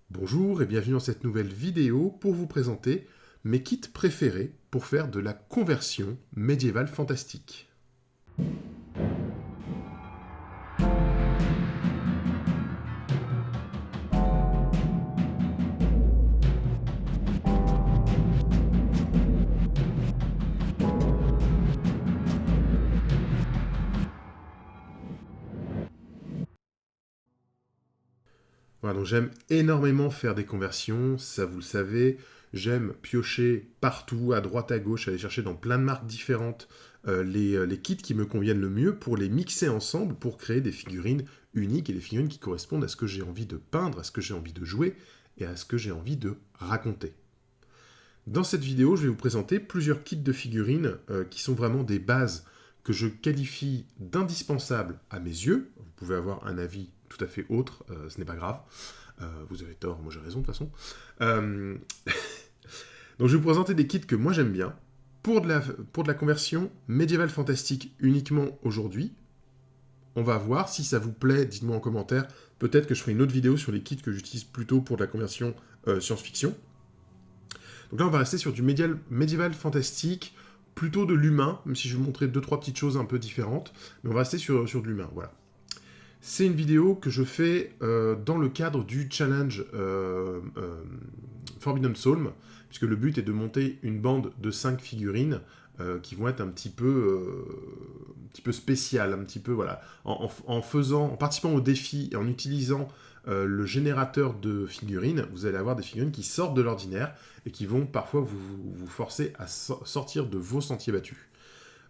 Bonjour et bienvenue dans cette nouvelle vidéo pour vous présenter mes kits préférés pour faire de la conversion médiévale fantastique. Voilà, donc j'aime énormément faire des conversions, ça vous le savez. J'aime piocher partout, à droite, à gauche, aller chercher dans plein de marques différentes les kits qui me conviennent le mieux pour les mixer ensemble pour créer des figurines uniques et des figurines qui correspondent à ce que j'ai envie de peindre, à ce que j'ai envie de jouer et à ce que j'ai envie de raconter. Dans cette vidéo, je vais vous présenter plusieurs kits de figurines qui sont vraiment des bases que je qualifie d'indispensables à mes yeux. Vous pouvez avoir un avis tout à fait autre, ce n'est pas grave. Vous avez tort, moi j'ai raison de toute façon. Donc je vais vous présenter des kits que moi j'aime bien pour de la conversion médiévale fantastique uniquement aujourd'hui. On va voir si ça vous plaît, dites-moi en commentaire. Peut-être que je ferai une autre vidéo sur les kits que j'utilise plutôt pour de la conversion science-fiction. Donc là, on va rester sur du médiéval fantastique, plutôt de l'humain, même si je vais vous montrer 2-3 petites choses un peu différentes, mais on va rester sur de l'humain, voilà. C'est une vidéo que je fais dans le cadre du challenge Forbidden Psalm, puisque le but est de monter une bande de 5 figurines qui vont être un petit peu spéciales, un petit peu, voilà, en participant au défi et en utilisant le générateur de figurines, vous allez avoir des figurines qui sortent de l'ordinaire et qui vont parfois vous forcer à sortir de vos sentiers battus.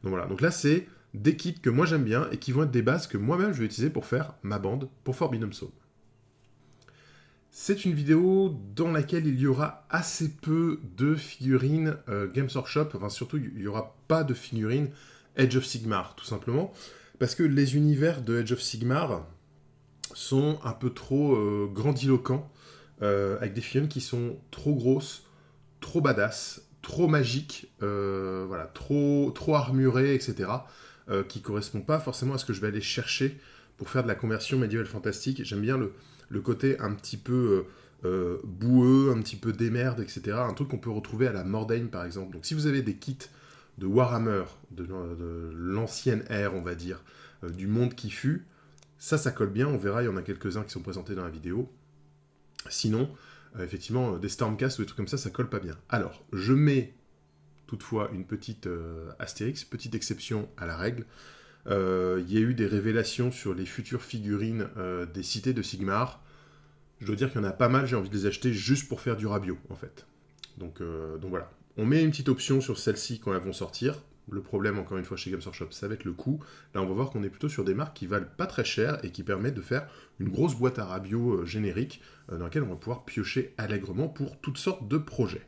Donc voilà, donc là c'est des kits que moi j'aime bien et qui vont être des bases que moi-même je vais utiliser pour faire ma bande pour Forbidden Psalm. C'est une vidéo dans laquelle il y aura assez peu de figurines Games Workshop, enfin surtout il n'y aura pas de figurines Age of Sigmar, tout simplement, parce que les univers de Age of Sigmar sont un peu trop grandiloquents, avec des figurines qui sont trop grosses, trop badass, trop magiques, voilà, trop armurées, etc., qui ne correspondent pas forcément à ce que je vais aller chercher pour faire de la conversion médiévale fantastique. J'aime bien le côté un petit peu boueux, un petit peu démerde, etc., un truc qu'on peut retrouver à la Mordaine, par exemple. Donc si vous avez des kits de Warhammer, de l'ancienne ère, on va dire, du monde qui fut, ça colle bien, on verra, il y en a quelques-uns qui sont présentés dans la vidéo. Sinon, effectivement, des Stormcast ou des trucs comme ça colle pas bien. Alors, je mets toutefois une petite astérix, petite exception à la règle. Il y a eu des révélations sur les futures figurines des cités de Sigmar. Je dois dire qu'il y en a pas mal, j'ai envie de les acheter juste pour faire du rabio, en fait. Donc voilà. On met une petite option sur celles-ci quand elles vont sortir. Le problème, encore une fois, chez Games Workshop, ça va être le coût. Là, on va voir qu'on est plutôt sur des marques qui valent pas très cher et qui permettent de faire une grosse boîte à rabio générique dans laquelle on va pouvoir piocher allègrement pour toutes sortes de projets.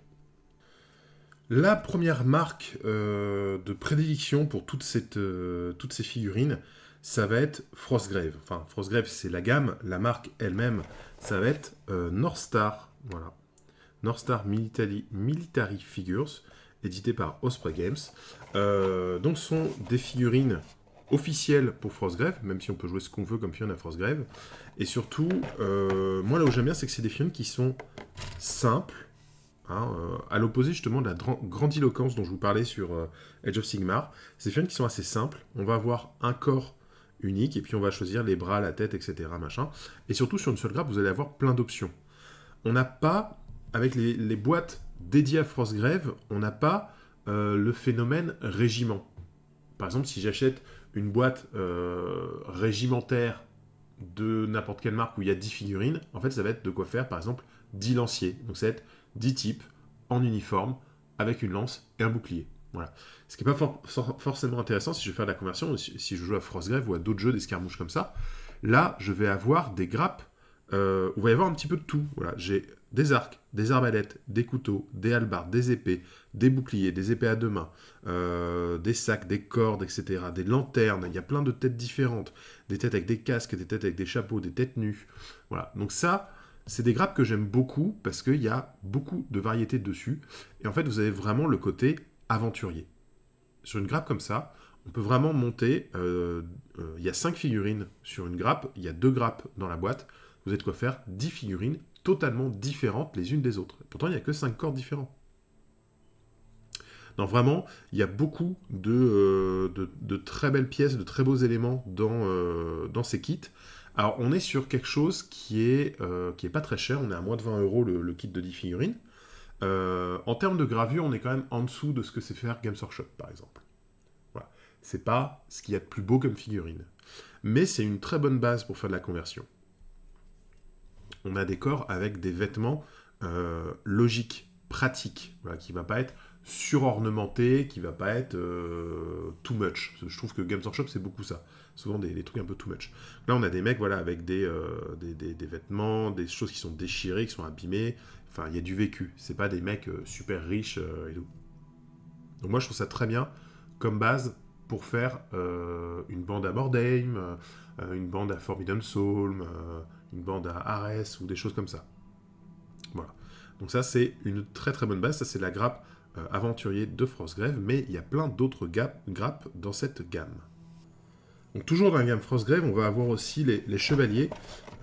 La première marque de prédilection pour toutes ces figurines, ça va être Frostgrave. Enfin, Frostgrave, c'est la gamme. La marque elle-même, ça va être Northstar. Voilà. Northstar Military Figures, édité par Osprey Games. Donc, ce sont des figurines officielles pour Frostgrave, même si on peut jouer ce qu'on veut comme figurine à Frostgrave. Et surtout, moi là où j'aime bien, c'est que c'est des figurines qui sont simples, hein, à l'opposé justement de la grandiloquence dont je vous parlais sur Age of Sigmar. C'est des figurines qui sont assez simples. On va avoir un corps unique, et puis on va choisir les bras, la tête, etc. Machin. Et surtout, sur une seule grappe, vous allez avoir plein d'options. On n'a pas, avec les boîtes dédiées à Frostgrave, on n'a pas le phénomène régiment. Par exemple, si j'achète une boîte régimentaire de n'importe quelle marque où il y a 10 figurines, en fait, ça va être de quoi faire, par exemple, 10 lanciers. Donc, ça va être 10 types en uniforme, avec une lance et un bouclier. Voilà. Ce qui n'est pas forcément intéressant si je veux faire de la conversion, si je joue à Frostgrave ou à d'autres jeux d'escarmouches comme ça. Là, je vais avoir des grappes où il va y avoir un petit peu de tout. Voilà. J'ai des arcs, des arbalètes, des couteaux, des hallebardes, des épées, des boucliers, des épées à deux mains, des sacs, des cordes, etc., des lanternes. Il y a plein de têtes différentes. Des têtes avec des casques, des têtes avec des chapeaux, des têtes nues. Voilà. Donc ça, c'est des grappes que j'aime beaucoup parce qu'il y a beaucoup de variétés dessus. Et en fait, vous avez vraiment le côté aventurier. Sur une grappe comme ça, on peut vraiment monter. Il y a 5 figurines sur une grappe. Il y a 2 grappes dans la boîte. Vous avez de quoi faire 10 figurines totalement différentes les unes des autres. Et pourtant, il n'y a que 5 corps différents. Non, vraiment, il y a beaucoup de très belles pièces, de très beaux éléments dans ces kits. Alors, on est sur quelque chose qui est pas très cher. On est à moins de 20 € le kit de 10 figurines. En termes de gravure, on est quand même en dessous de ce que c'est faire Games Workshop, par exemple. Voilà. C'est pas ce qu'il y a de plus beau comme figurine. Mais c'est une très bonne base pour faire de la conversion. On a des corps avec des vêtements logiques, pratiques, voilà, qui ne va pas être surornementé, qui ne va pas être too much. Je trouve que Games Workshop, c'est beaucoup ça. Souvent des trucs un peu too much. Là, on a des mecs voilà, avec des vêtements, des choses qui sont déchirées, qui sont abîmées. Enfin, il y a du vécu. C'est pas des mecs super riches et tout. Donc moi, je trouve ça très bien comme base pour faire une bande à Mordheim, une bande à Forbidden Soul, une bande à Ares ou des choses comme ça. Voilà. Donc ça, c'est une très très bonne base. Ça, c'est la grappe aventurier de Frostgrave, mais il y a plein d'autres grappes dans cette gamme. Donc toujours dans la gamme Frostgrave, on va avoir aussi les chevaliers.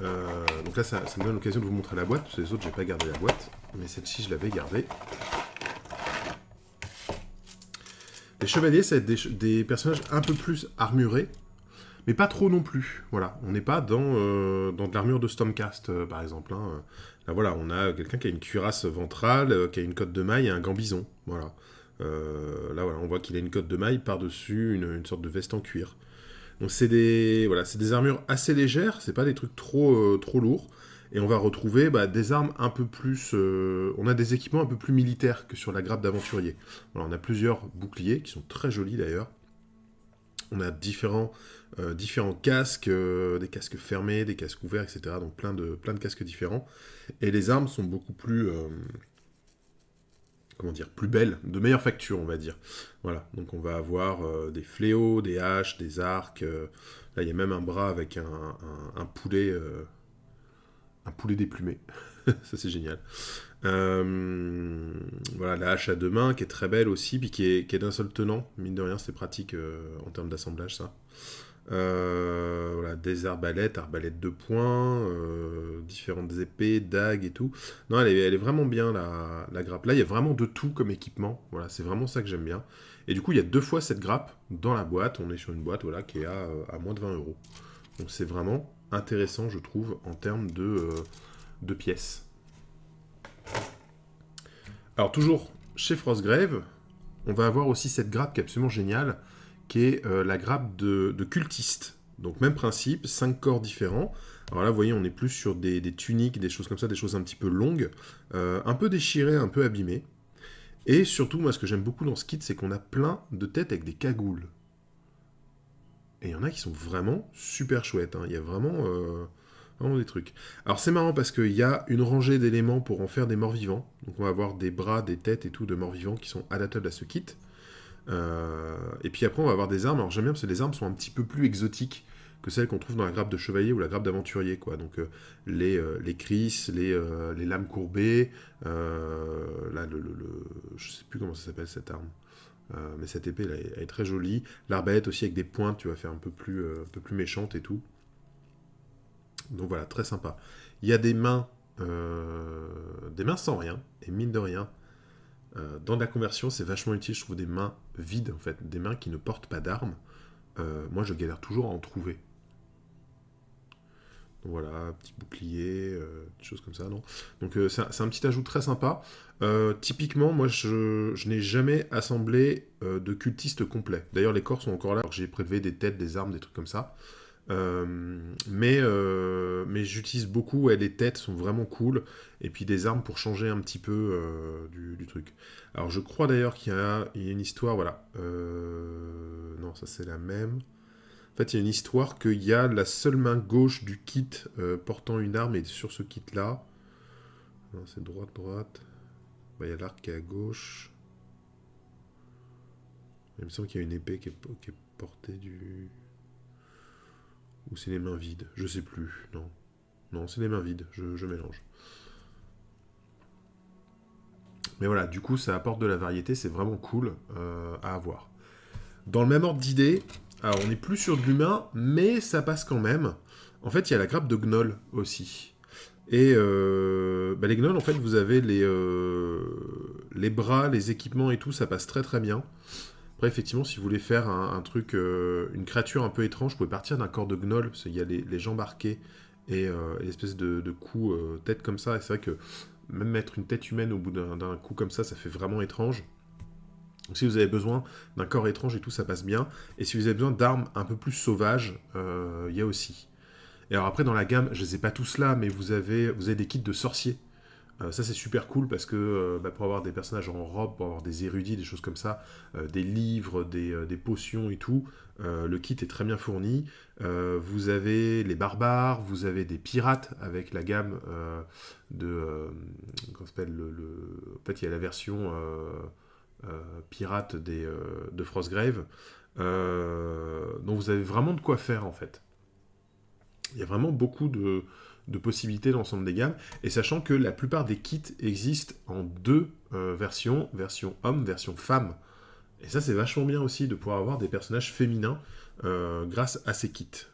Donc là, ça me donne l'occasion de vous montrer la boîte, parce que les autres, j'ai pas gardé la boîte, mais celle-ci, je l'avais gardée. Les chevaliers, ça va être des personnages un peu plus armurés, mais pas trop non plus. Voilà, on n'est pas dans de l'armure de Stormcast, par exemple. Hein. Là, voilà, on a quelqu'un qui a une cuirasse ventrale, qui a une cotte de maille et un gambison. Voilà. Là, voilà, on voit qu'il a une cotte de maille par-dessus une sorte de veste en cuir. Donc c'est des armures assez légères, c'est pas des trucs trop lourds. Et on va retrouver des armes un peu plus... on a des équipements un peu plus militaires que sur la grappe d'aventurier. Voilà, on a plusieurs boucliers, qui sont très jolis d'ailleurs. On a différents casques, des casques fermés, des casques ouverts, etc. Donc plein de casques différents. Et les armes sont beaucoup plus... plus belles, de meilleure facture, on va dire. Voilà, donc on va avoir des fléaux, des haches, des arcs. Là, il y a même un bras avec un poulet déplumé. Ça, c'est génial. Voilà, la hache à deux mains, qui est très belle aussi, puis qui est d'un seul tenant. Mine de rien, c'est pratique en termes d'assemblage, ça. Voilà, des arbalètes de poing, différentes épées, dagues et tout. Non, elle est vraiment bien, la grappe. Là, il y a vraiment de tout comme équipement. Voilà, c'est vraiment ça que j'aime bien. Et du coup, il y a 2 fois cette grappe dans la boîte. On est sur une boîte voilà, qui est à moins de 20 €. Donc c'est vraiment intéressant, je trouve, en termes de pièces. Alors, toujours chez Frostgrave, on va avoir aussi cette grappe qui est absolument géniale, qui est la grappe de cultiste. Donc même principe, 5 corps différents. Alors là, vous voyez, on est plus sur des tuniques, des choses comme ça, des choses un petit peu longues, un peu déchirées, un peu abîmées. Et surtout, moi, ce que j'aime beaucoup dans ce kit, c'est qu'on a plein de têtes avec des cagoules. Et il y en a qui sont vraiment super chouettes. Hein. Il y a vraiment des trucs. Alors c'est marrant parce qu'il y a une rangée d'éléments pour en faire des morts-vivants. Donc on va avoir des bras, des têtes et tout de morts-vivants qui sont adaptables à ce kit. Et puis après on va avoir des armes. Alors j'aime bien parce que les armes sont un petit peu plus exotiques que celles qu'on trouve dans la grappe de chevalier ou la grappe d'aventurier, quoi. Donc les cris, les lames courbées, là je sais plus comment ça s'appelle cette arme, mais cette épée là, elle est très jolie. L'arbalète aussi avec des pointes, tu vas faire un peu plus méchante et tout. Donc voilà, très sympa. Il y a des mains sans rien, et mine de rien, dans la conversion, c'est vachement utile, je trouve, des mains vides, en fait, des mains qui ne portent pas d'armes. Moi, je galère toujours à en trouver. Donc voilà, petit bouclier, des choses comme ça, non. Donc c'est un petit ajout très sympa. Typiquement, moi, je n'ai jamais assemblé de cultistes complets. D'ailleurs, les corps sont encore là. J'ai prélevé des têtes, des armes, des trucs comme ça. Mais j'utilise beaucoup, les têtes sont vraiment cool, et puis des armes pour changer un petit peu du truc. Alors je crois d'ailleurs qu'il y a une histoire, voilà. Non, ça c'est la même. En fait, il y a une histoire qu'il y a la seule main gauche du kit portant une arme, et sur ce kit-là... Non, c'est droite. Il y a l'arc qui est à gauche. Il me semble qu'il y a une épée qui est portée du... Ou c'est les mains vides, je sais plus, non. Non, c'est les mains vides, je mélange. Mais voilà, du coup, ça apporte de la variété, c'est vraiment cool à avoir. Dans le même ordre d'idée, alors on n'est plus sur de l'humain, mais ça passe quand même. En fait, il y a la grappe de Gnoll aussi. Et Les gnolls, en fait, vous avez les bras, les équipements et tout, ça passe très très bien. Après, effectivement, si vous voulez faire un truc, une créature un peu étrange, vous pouvez partir d'un corps de gnoll, parce qu'il y a les jambes arquées et l'espèce de coup tête comme ça. Et c'est vrai que même mettre une tête humaine au bout d'un coup comme ça fait vraiment étrange. Donc, si vous avez besoin d'un corps étrange et tout, ça passe bien. Et si vous avez besoin d'armes un peu plus sauvages, il y a aussi. Et alors après, dans la gamme, je ne les ai pas tous là, mais vous avez des kits de sorciers. Ça, c'est super cool parce que pour avoir des personnages en robe, pour avoir des érudits, des choses comme ça, des livres, des potions et tout, le kit est très bien fourni. Vous avez les barbares, vous avez des pirates avec la gamme comment ça s'appelle En fait, il y a la version pirate de Frostgrave. Donc vous avez vraiment de quoi faire en fait. Il y a vraiment beaucoup de possibilités dans l'ensemble des gammes, et sachant que la plupart des kits existent en deux versions, version homme, version femme. Et ça, c'est vachement bien aussi de pouvoir avoir des personnages féminins grâce à ces kits.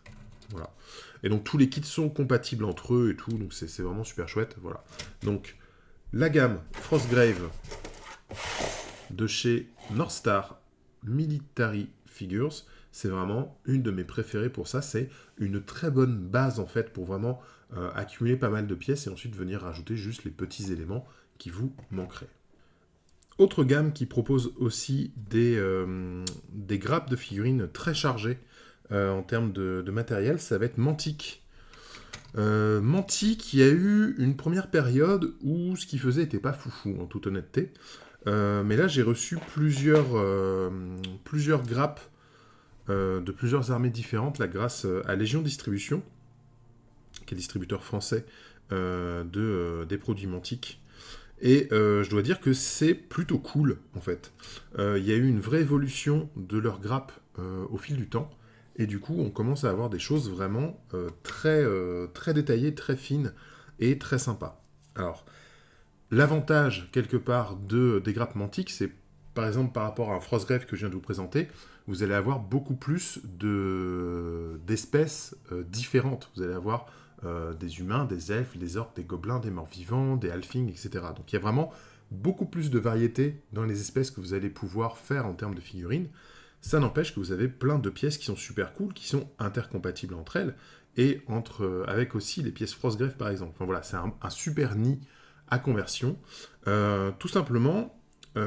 Voilà. Et donc tous les kits sont compatibles entre eux et tout, donc c'est vraiment super chouette. Voilà. Donc la gamme Frostgrave de chez Northstar Military Figures, c'est vraiment une de mes préférées pour ça. C'est une très bonne base en fait pour vraiment accumuler pas mal de pièces et ensuite venir rajouter juste les petits éléments qui vous manqueraient. Autre gamme qui propose aussi des grappes de figurines très chargées en termes de matériel, ça va être Mantic. Mantic, il y a eu une première période où ce qu'il faisait n'était pas foufou, en toute honnêteté. Mais là, j'ai reçu plusieurs grappes de plusieurs armées différentes, là, grâce à Légion Distribution, qui est distributeur français des produits Mantic. Et je dois dire que c'est plutôt cool, en fait. Il y a eu une vraie évolution de leurs grappes au fil du temps, et du coup, on commence à avoir des choses vraiment très détaillées, très fines, et très sympas. Alors, l'avantage, quelque part, des grappes Mantic, c'est, par exemple, par rapport à un Frostgrave que je viens de vous présenter, vous allez avoir beaucoup plus d'espèces différentes. Vous allez avoir des humains, des elfes, des orques, des gobelins, des morts-vivants, des halflings, etc. Donc il y a vraiment beaucoup plus de variété dans les espèces que vous allez pouvoir faire en termes de figurines. Ça n'empêche que vous avez plein de pièces qui sont super cool, qui sont intercompatibles entre elles, et avec aussi les pièces Frostgrave par exemple. Enfin voilà, c'est un super nid à conversion. Tout simplement, ça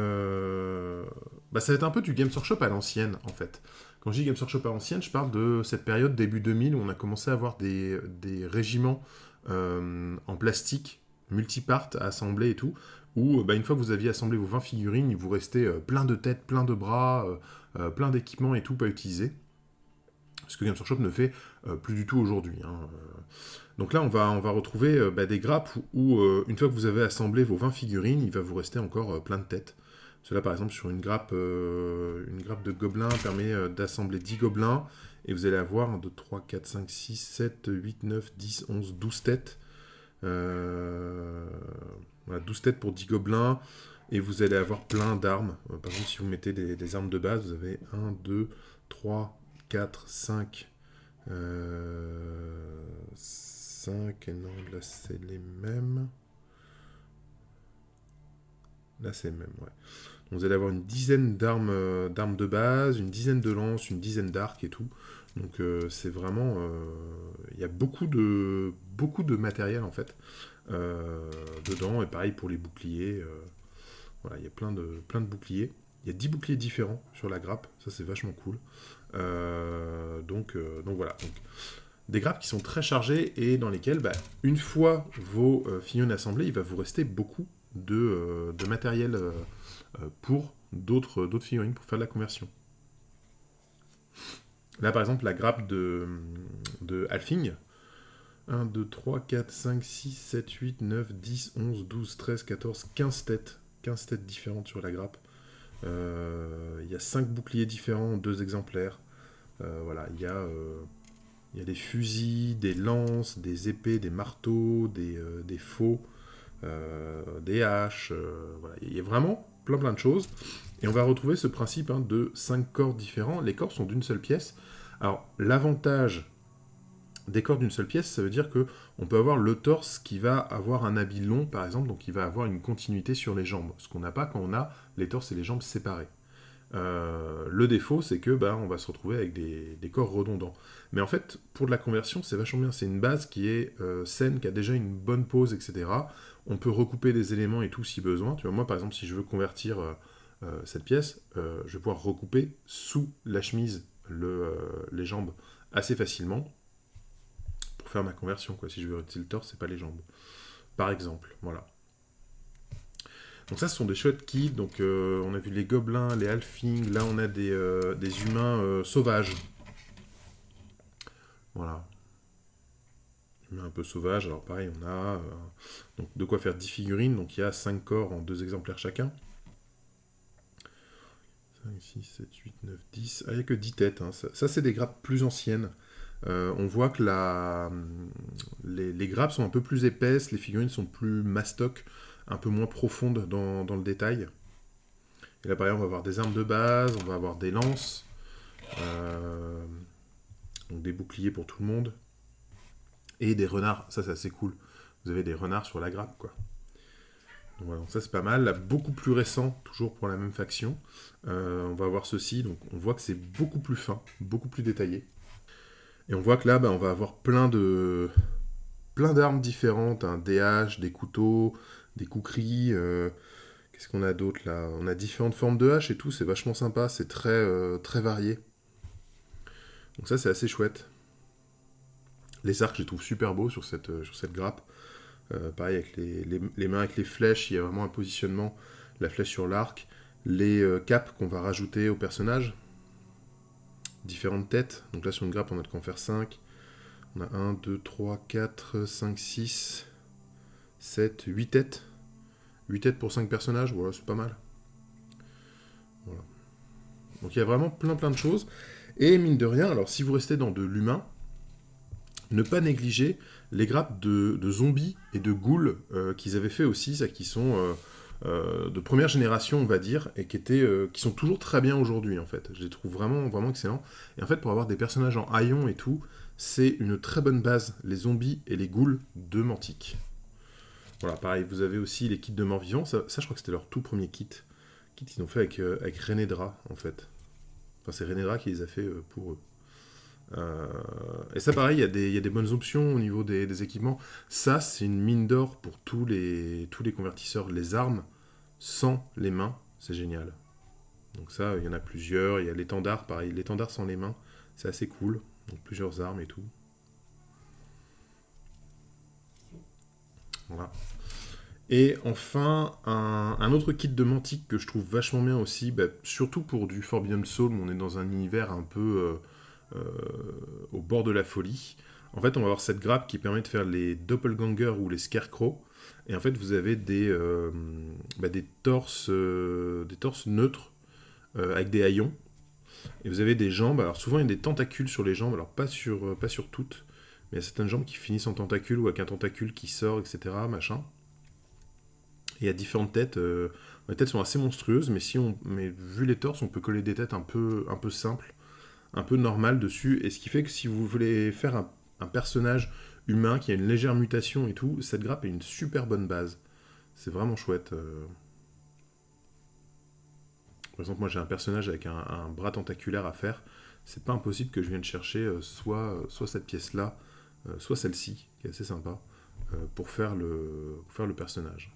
va être un peu du Games Workshop à l'ancienne, en fait. Quand je dis Games Workshop à l'ancienne, je parle de cette période début 2000 où on a commencé à avoir des régiments en plastique, multipart à assembler et tout, où une fois que vous aviez assemblé vos 20 figurines, il vous restait plein de têtes, plein de bras, plein d'équipements et tout pas utilisé. Ce que Games Workshop ne fait plus du tout aujourd'hui. Hein. Donc là, on va retrouver des grappes où, une fois que vous avez assemblé vos 20 figurines, il va vous rester encore plein de têtes. Cela, par exemple, sur une grappe de gobelins permet d'assembler 10 gobelins, et vous allez avoir 1, 2, 3, 4, 5, 6, 7, 8, 9, 10, 11, 12 têtes. Voilà, 12 têtes pour 10 gobelins, et vous allez avoir plein d'armes. Par exemple, si vous mettez des armes de base, vous avez 1, 2, 3, 4, 5... 5, et non, là c'est les mêmes. Là c'est les mêmes, ouais. Donc, vous allez avoir une dizaine d'armes de base, une dizaine de lances, une dizaine d'arcs et tout. Donc c'est vraiment... Il y a beaucoup de matériel en fait dedans, et pareil pour les boucliers. Voilà, il y a plein de boucliers. Il y a 10 boucliers différents sur la grappe, ça c'est vachement cool. Donc voilà. Donc, des grappes qui sont très chargées et dans lesquelles, une fois vos figurines assemblées, il va vous rester beaucoup de matériel pour d'autres figurines, pour faire de la conversion. Là, par exemple, la grappe de Halfling. 1, 2, 3, 4, 5, 6, 7, 8, 9, 10, 11, 12, 13, 14, 15 têtes. 15 têtes différentes sur la grappe. Il y a 5 boucliers différents, 2 exemplaires. Voilà, il y a des fusils, des lances, des épées, des marteaux, des faux, des haches. Voilà, il y a vraiment plein de choses. Et on va retrouver ce principe de 5 corps différents. Les corps sont d'une seule pièce. Alors, l'avantage Décor d'une seule pièce, ça veut dire que on peut avoir le torse qui va avoir un habit long, par exemple, donc il va avoir une continuité sur les jambes, ce qu'on n'a pas quand on a les torses et les jambes séparés. Le défaut, c'est que on va se retrouver avec des corps redondants. Mais en fait, pour de la conversion, c'est vachement bien. C'est une base qui est saine, qui a déjà une bonne pose, etc. On peut recouper des éléments et tout si besoin. Tu vois, moi, par exemple, si je veux convertir cette pièce, je vais pouvoir recouper sous la chemise les jambes assez facilement pour faire ma conversion, quoi. Si je veux retirer le torse, c'est pas les jambes. Par exemple, voilà. Donc ça, ce sont des chouettes kits. Donc on a vu les gobelins, les halflings. Là, on a des humains sauvages. Voilà. Humains un peu sauvages. Alors pareil, on a donc, de quoi faire 10 figurines. Donc il y a 5 corps en 2 exemplaires chacun. 5, 6, 7, 8, 9, 10. Ah, il n'y a que 10 têtes. Hein. Ça, c'est des grappes plus anciennes. On voit que les grappes sont un peu plus épaisses, les figurines sont plus mastoc, un peu moins profondes dans le détail. Et là, par exemple, on va avoir des armes de base, on va avoir des lances, donc des boucliers pour tout le monde, et des renards. Ça, c'est assez cool. Vous avez des renards sur la grappe, quoi. Donc, voilà, donc ça, c'est pas mal. Là, beaucoup plus récent, toujours pour la même faction. On va avoir ceci, donc on voit que c'est beaucoup plus fin, beaucoup plus détaillé. Et on voit que là, on va avoir plein d'armes différentes, hein, des haches, des couteaux, des kukris. Qu'est-ce qu'on a d'autre là? On a différentes formes de haches et tout, c'est vachement sympa, c'est très varié. Donc ça, c'est assez chouette. Les arcs, je les trouve super beaux sur cette grappe. Pareil, avec les mains avec les flèches, il y a vraiment un positionnement, la flèche sur l'arc. Les capes qu'on va rajouter au personnage. Différentes têtes. Donc là, sur une grappe, on a de quoi en faire 5. On a 1, 2, 3, 4, 5, 6, 7, 8 têtes. 8 têtes pour 5 personnages, voilà, c'est pas mal. Voilà. Donc il y a vraiment plein de choses. Et mine de rien, alors si vous restez dans de l'humain, ne pas négliger les grappes de zombies et de ghouls qu'ils avaient fait aussi, ça, qui sont de première génération, on va dire, et qui sont toujours très bien aujourd'hui, en fait. Je les trouve vraiment excellents. Et en fait, pour avoir des personnages en haillons et tout, c'est une très bonne base, les zombies et les ghouls de Mantic. Voilà, pareil, vous avez aussi les kits de morts-vivants. Ça, je crois que c'était leur tout premier kit. Kit qu'ils ont fait avec Renedra, en fait. Enfin, c'est Renedra qui les a fait pour eux. Et ça, pareil, il y a des bonnes options au niveau des équipements. Ça, c'est une mine d'or pour tous les convertisseurs. Les armes, sans les mains, c'est génial. Donc ça, il y en a plusieurs. Il y a l'étendard, pareil. L'étendard sans les mains, c'est assez cool. Donc plusieurs armes et tout. Voilà. Et enfin, un autre kit de Mantic que je trouve vachement bien aussi, surtout pour du Forbidden Soul, où on est dans un univers un peu au bord de la folie. En fait, on va avoir cette grappe qui permet de faire les Doppelganger ou les Scarecrow. Et en fait, vous avez des torses neutres avec des haillons. Et vous avez des jambes. Alors souvent, il y a des tentacules sur les jambes. Alors pas sur toutes. Mais il y a certaines jambes qui finissent en tentacules ou avec un tentacule qui sort, etc. Machin. Et il y a différentes têtes. Les têtes sont assez monstrueuses, mais vu les torses, on peut coller des têtes un peu simples, un peu normales dessus. Et ce qui fait que si vous voulez faire un personnage humain qui a une légère mutation et tout, cette grappe est une super bonne base. C'est vraiment chouette. Par exemple, moi j'ai un personnage avec un bras tentaculaire à faire. C'est pas impossible que je vienne chercher soit cette pièce-là, soit celle-ci, qui est assez sympa, pour faire le personnage.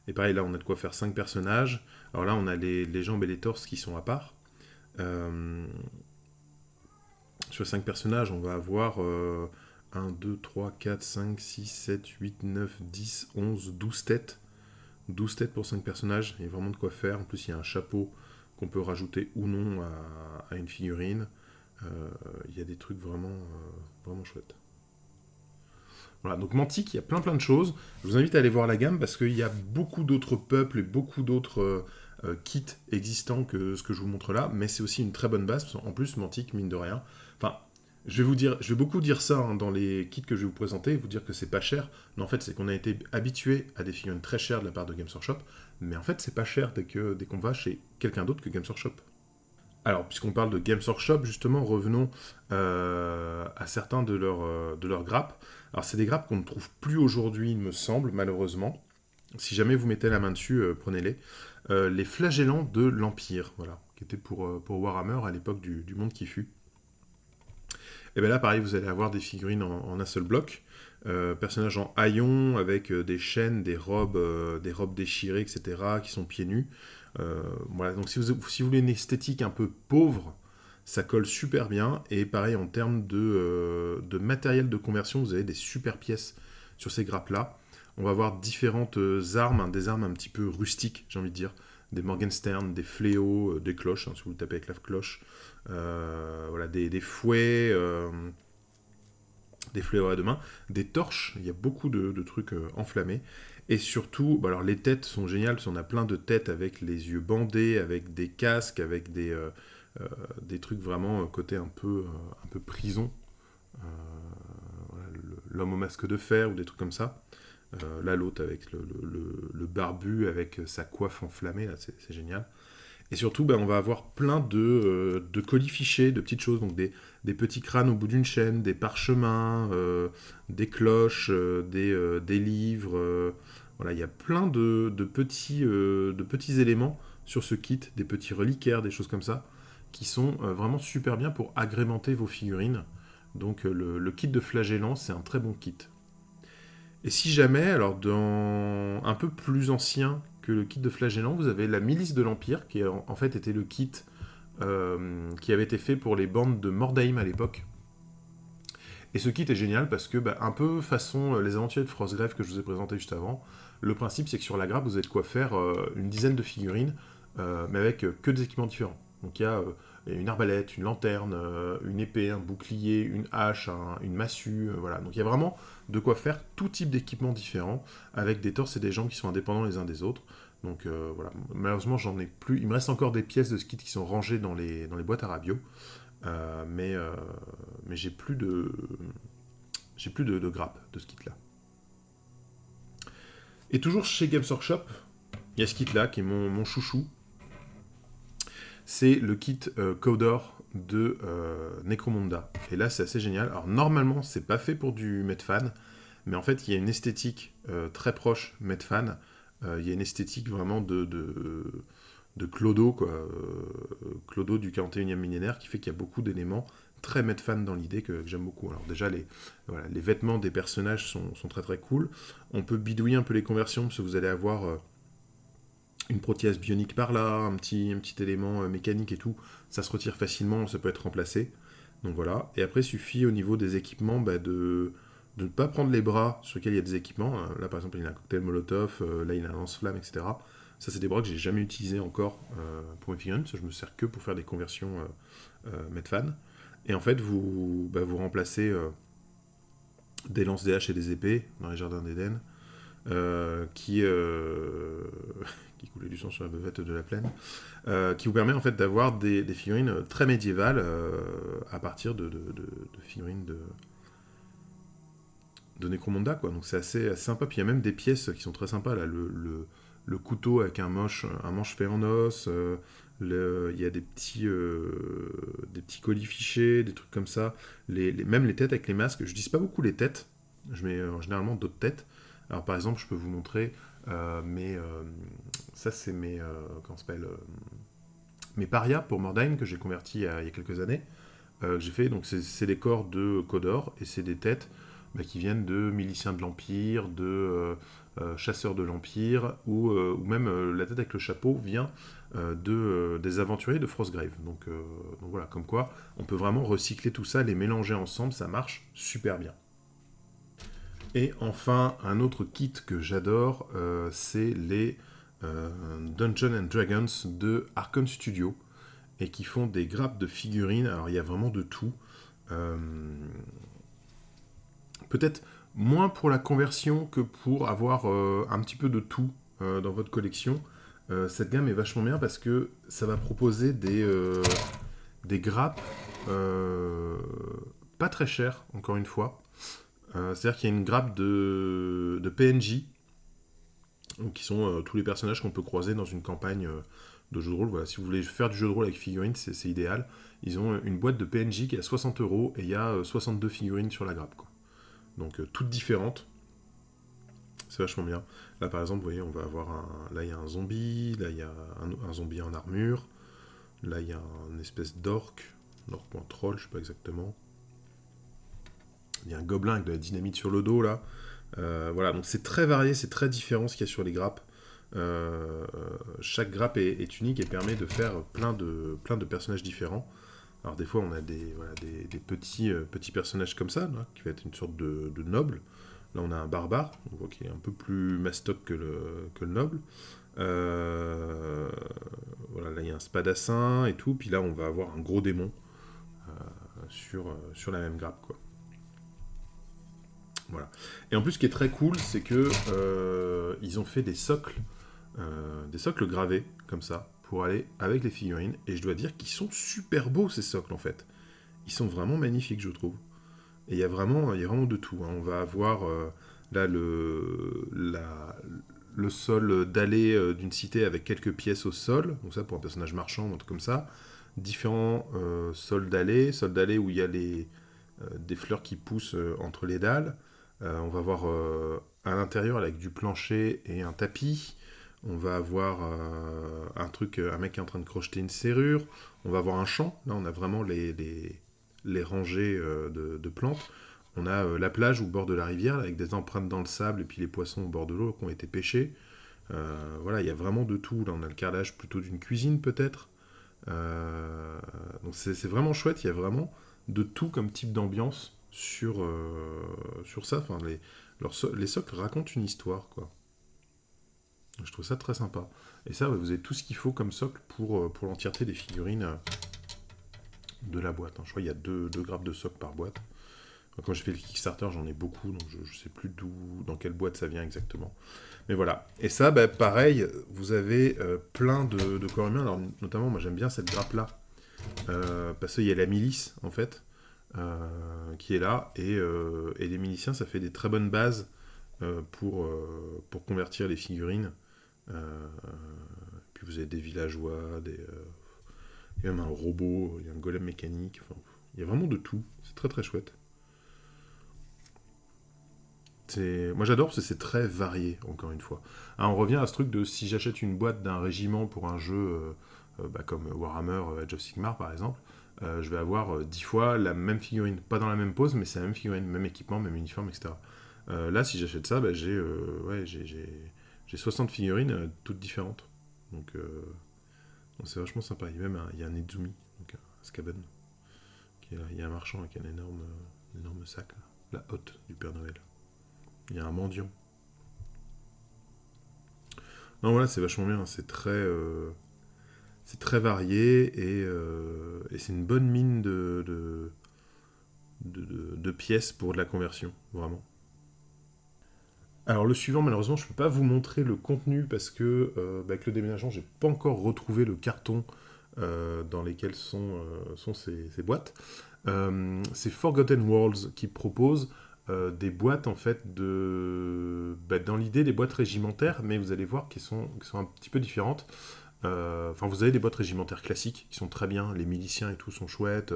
Et pareil, là, on a de quoi faire 5 personnages. Alors là, on a les jambes et les torses qui sont à part. Sur 5 personnages, on va avoir 1, 2, 3, 4, 5, 6, 7, 8, 9, 10, 11, 12 têtes. 12 têtes pour 5 personnages. Il y a vraiment de quoi faire. En plus, il y a un chapeau qu'on peut rajouter ou non à une figurine. Il y a des trucs vraiment chouettes. Voilà, donc Mantic, il y a plein de choses. Je vous invite à aller voir la gamme parce qu'il y a beaucoup d'autres peuples et beaucoup d'autres kits existants que ce que je vous montre là, mais c'est aussi une très bonne base. En plus, Mantic, mine de rien. Enfin, je vais beaucoup dire ça dans les kits que je vais vous présenter, vous dire que c'est pas cher. Mais en fait, c'est qu'on a été habitué à des figurines très chères de la part de Games Workshop, mais en fait, c'est pas cher dès qu'on va chez quelqu'un d'autre que Games Workshop. Alors, puisqu'on parle de Games Workshop, justement, revenons à certains de leurs grappes. Alors, c'est des grappes qu'on ne trouve plus aujourd'hui, il me semble, malheureusement. Si jamais vous mettez la main dessus, prenez-les. Les flagellants de l'Empire, voilà, qui étaient pour Warhammer à l'époque du monde qui fut. Et bien là, pareil, vous allez avoir des figurines en un seul bloc. Personnages en haillons avec des chaînes, des robes déchirées, etc., qui sont pieds nus. Voilà, donc si vous voulez une esthétique un peu pauvre, ça colle super bien. Et pareil, en termes de matériel de conversion, vous avez des super pièces sur ces grappes-là. On va avoir différentes armes, hein, des armes un petit peu rustiques, j'ai envie de dire. Des Morgenstern, des fléaux, des cloches, hein, si vous le tapez avec la cloche. Voilà, des fouets, des fléaux à deux mains, des torches, il y a beaucoup de trucs enflammés. Et surtout, bah alors les têtes sont géniales, parce qu'on a plein de têtes avec les yeux bandés, avec des casques, avec des trucs vraiment côté un peu prison. Euh, voilà, l'homme au masque de fer ou des trucs comme ça. Là, l'autre avec le barbu, avec sa coiffe enflammée, là, c'est génial. Et surtout, ben, on va avoir plein de colis fichés, de petites choses, donc des petits crânes au bout d'une chaîne, des parchemins, des cloches, des livres. Voilà, il y a plein de petits éléments sur ce kit, des petits reliquaires, des choses comme ça, qui sont vraiment super bien pour agrémenter vos figurines. Donc le kit de flagellant, c'est un très bon kit. Et si jamais, alors dans un peu plus ancien que le kit de flagellant, vous avez la milice de l'Empire, qui en fait était le kit qui avait été fait pour les bandes de Mordheim à l'époque. Et ce kit est génial parce que, bah, un peu façon les aventuriers de Frostgrave que je vous ai présenté juste avant, le principe c'est que sur la grappe, vous avez de quoi faire une dizaine de figurines, mais avec que des équipements différents. Donc il y a une arbalète, une lanterne, une épée, un bouclier, une hache, une massue, voilà. Donc il y a vraiment de quoi faire tout type d'équipements différents, avec des torses et des jambes qui sont indépendants les uns des autres. Donc voilà, malheureusement j'en ai plus. Il me reste encore des pièces de ce kit qui sont rangées dans les boîtes à Rabio. Mais j'ai plus de grappe de ce kit là. Et toujours chez Games Workshop, il y a ce kit là qui est mon chouchou. C'est le kit Codor de Necromunda. Et là c'est assez génial. Alors normalement c'est pas fait pour du Medfan, mais en fait il y a une esthétique très proche Medfan. Il y a une esthétique vraiment de Clodo, quoi. Clodo du 41e millénaire, qui fait qu'il y a beaucoup d'éléments très Medfan dans l'idée que j'aime beaucoup. Alors déjà, voilà, les vêtements des personnages sont très très cool. On peut bidouiller un peu les conversions, parce que vous allez avoir une prothèse bionique par là, un petit élément mécanique et tout. Ça se retire facilement, ça peut être remplacé. Donc voilà. Et après, il suffit au niveau des équipements bah, de ne pas prendre les bras sur lesquels il y a des équipements. Là, par exemple, il a un cocktail Molotov, là, il a un lance-flamme, etc. Ça, c'est des bras que j'ai jamais utilisés encore pour mes figurines, parce que je me sers que pour faire des conversions Medfan. Et en fait, vous remplacez des lances des haches et des épées dans les jardins d'Éden, qui coulaient du sang sur la buvette de la plaine, qui vous permet en fait d'avoir des figurines très médiévales à partir de figurines de Necromunda, quoi. Donc c'est assez sympa. Puis il y a même des pièces qui sont très sympas là. Le couteau avec un manche fait en os. Il y a des petits colis fichés, des trucs comme ça. Même les têtes avec les masques. Je dis pas beaucoup les têtes. Je mets généralement d'autres têtes. Alors par exemple, je peux vous montrer ça c'est comment ça s'appelle mes parias pour Mordheim que j'ai converti il y a quelques années. J'ai fait, donc c'est des corps de Codor et c'est des têtes qui viennent de miliciens de l'Empire, de chasseurs de l'Empire, ou même la tête avec le chapeau vient des aventuriers de Frostgrave. Donc voilà, comme quoi on peut vraiment recycler tout ça, les mélanger ensemble, ça marche super bien. Et enfin, un autre kit que j'adore, c'est les Dungeons and Dragons de Arkham Studio, et qui font des grappes de figurines. Alors il y a vraiment de tout. Peut-être moins pour la conversion que pour avoir un petit peu de tout dans votre collection. Cette gamme est vachement bien parce que ça va proposer des grappes pas très chères, encore une fois. C'est-à-dire qu'il y a une grappe de PNJ Donc, qui sont tous les personnages qu'on peut croiser dans une campagne de jeu de rôle. Voilà, si vous voulez faire du jeu de rôle avec figurines, c'est idéal. Ils ont une boîte de PNJ qui est à 60 € et il y a 62 figurines sur la grappe, quoi. Donc toutes différentes. C'est vachement bien. Là par exemple, vous voyez, on va avoir là il y a un zombie, là il y a un zombie en armure, là il y a une espèce d'orc ou un troll, je sais pas exactement. Il y a un gobelin avec de la dynamite sur le dos là. Voilà, donc c'est très varié, c'est très différent ce qu'il y a sur les grappes. Chaque grappe est unique et permet de faire plein de personnages différents. Alors des fois on a des petits personnages comme ça, là, qui va être une sorte de noble. Là on a un barbare, on voit qu'il est un peu plus mastoc que le noble. Voilà, là il y a un spadassin et tout, puis là on va avoir un gros démon sur la même grappe, quoi. Voilà. Et en plus ce qui est très cool, c'est que ils ont fait des socles gravés, comme ça, pour aller avec les figurines, et je dois dire qu'ils sont super beaux ces socles en fait. Ils sont vraiment magnifiques, je trouve. Et il y a vraiment de tout, hein. On va avoir là le sol d'allée d'une cité avec quelques pièces au sol, donc ça pour un personnage marchand, un truc comme ça. Différents sols d'allée où il y a des fleurs qui poussent entre les dalles. On va avoir à l'intérieur avec du plancher et un tapis. On va avoir un mec qui est en train de crocheter une serrure. On va avoir un champ. Là, on a vraiment les rangées de plantes. On a la plage au bord de la rivière avec des empreintes dans le sable et puis les poissons au bord de l'eau qui ont été pêchés. Voilà, il y a vraiment de tout. Là, on a le carrelage plutôt d'une cuisine peut-être. Donc c'est vraiment chouette. Il y a vraiment de tout comme type d'ambiance sur ça. Enfin, les socles racontent une histoire, quoi. Je trouve ça très sympa. Et ça, vous avez tout ce qu'il faut comme socle pour l'entièreté des figurines de la boîte, hein. Je crois qu'il y a deux grappes de socle par boîte. Quand j'ai fait le Kickstarter, j'en ai beaucoup, donc je ne sais plus dans quelle boîte ça vient exactement. Mais voilà. Et ça, pareil, vous avez plein de corps humains. Alors, notamment, moi j'aime bien cette grappe-là. Parce qu'il y a la milice, en fait, qui est là. Et les miliciens, ça fait des très bonnes bases pour convertir les figurines. Puis vous avez des villageois, il y a même un robot, il y a un golem mécanique. Enfin, il y a vraiment de tout. C'est très très chouette. Moi j'adore parce que c'est très varié, encore une fois. On revient à ce truc de si j'achète une boîte d'un régiment pour un jeu comme Warhammer Age of Sigmar par exemple, je vais avoir 10 fois la même figurine. Pas dans la même pose, mais c'est la même figurine, même équipement, même uniforme, etc. Là, si j'achète ça, j'ai 60 figurines toutes différentes. Donc c'est vachement sympa. Il y a un Izumi, donc un Skaben, il y a un marchand avec un énorme sac, là, la hotte du Père Noël. Il y a un mendiant. Non, voilà, c'est vachement bien. C'est très varié et c'est une bonne mine de pièces pour de la conversion, vraiment. Alors le suivant, malheureusement, je ne peux pas vous montrer le contenu parce que avec le déménagement, j'ai pas encore retrouvé le carton dans lesquels sont ces boîtes. C'est Forgotten Worlds qui propose des boîtes en fait dans l'idée des boîtes régimentaires, mais vous allez voir qu'elles sont un petit peu différentes. Enfin, vous avez des boîtes régimentaires classiques qui sont très bien, les miliciens et tout sont chouettes.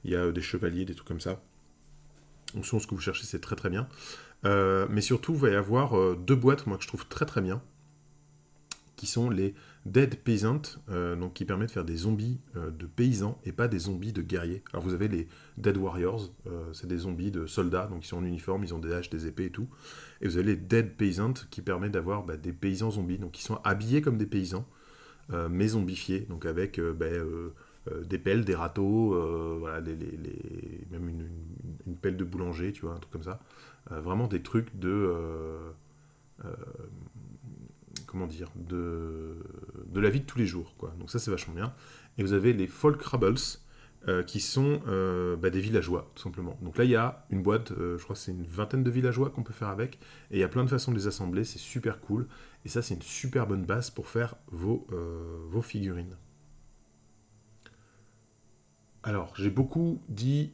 Il y a des chevaliers, des trucs comme ça. Donc selon ce que vous cherchez, c'est très très bien. Mais surtout, il va y avoir deux boîtes, moi, que je trouve très très bien, qui sont les Dead Peasant, donc qui permettent de faire des zombies de paysans et pas des zombies de guerriers. Alors vous avez les Dead Warriors, c'est des zombies de soldats, donc ils sont en uniforme, ils ont des haches, des épées et tout. Et vous avez les Dead Peasant qui permettent d'avoir des paysans zombies, donc ils sont habillés comme des paysans, mais zombifiés, donc avec des pelles, des râteaux, voilà, même une pelle de boulanger, tu vois, un truc comme ça. Vraiment des trucs comment dire, de la vie de tous les jours, quoi. Donc ça, c'est vachement bien. Et vous avez les Folk Rabbles, qui sont des villageois, tout simplement. Donc là, il y a une boîte, je crois que c'est une vingtaine de villageois qu'on peut faire avec, et il y a plein de façons de les assembler, c'est super cool. Et ça, c'est une super bonne base pour faire vos figurines. Alors, j'ai beaucoup dit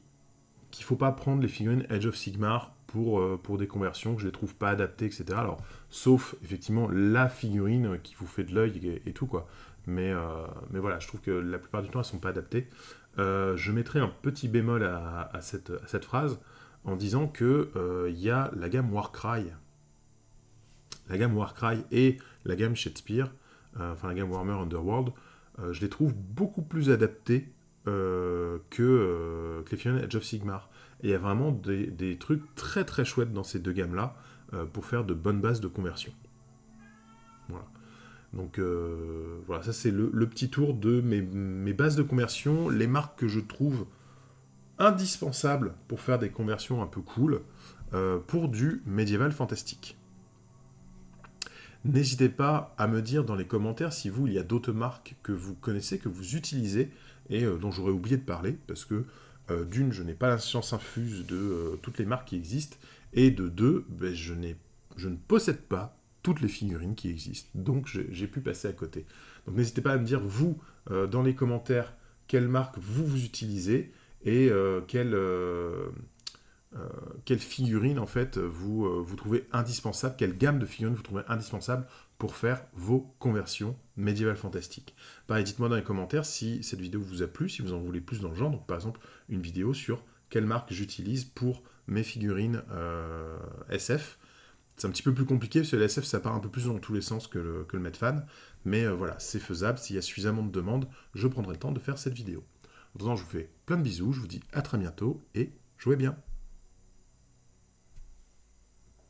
qu'il ne faut pas prendre les figurines Age of Sigmar pour des conversions, que je les trouve pas adaptées, etc. Alors, sauf, effectivement, la figurine qui vous fait de l'œil et tout, quoi. Mais voilà, je trouve que la plupart du temps, elles sont pas adaptées. Je mettrai un petit bémol à cette phrase en disant que il y a la gamme Warcry. La gamme Warcry et la gamme Shadespire, enfin la gamme Warhammer Underworld, je les trouve beaucoup plus adaptées que les figurines Age of Sigmar. Et il y a vraiment des trucs très très chouettes dans ces deux gammes-là pour faire de bonnes bases de conversion. Voilà. Donc voilà, ça c'est le petit tour de mes bases de conversion, les marques que je trouve indispensables pour faire des conversions un peu cool pour du médiéval fantastique. N'hésitez pas à me dire dans les commentaires si vous, il y a d'autres marques que vous connaissez, que vous utilisez et dont j'aurais oublié de parler, parce que d'une, je n'ai pas la science infuse de toutes les marques qui existent, et de deux, ben, je ne possède pas toutes les figurines qui existent, donc j'ai pu passer à côté. Donc n'hésitez pas à me dire, vous, dans les commentaires, quelle marque vous utilisez, et quelle figurine en fait vous trouvez indispensable, quelle gamme de figurines vous trouvez indispensable pour faire vos conversions médiévales fantastiques. Pareil, dites-moi dans les commentaires si cette vidéo vous a plu, si vous en voulez plus dans le genre, donc par exemple une vidéo sur quelle marque j'utilise pour mes figurines SF. C'est un petit peu plus compliqué parce que le SF ça part un peu plus dans tous les sens que le Medfan, mais voilà, c'est faisable, s'il y a suffisamment de demandes, je prendrai le temps de faire cette vidéo. En attendant, je vous fais plein de bisous, je vous dis à très bientôt et jouez bien.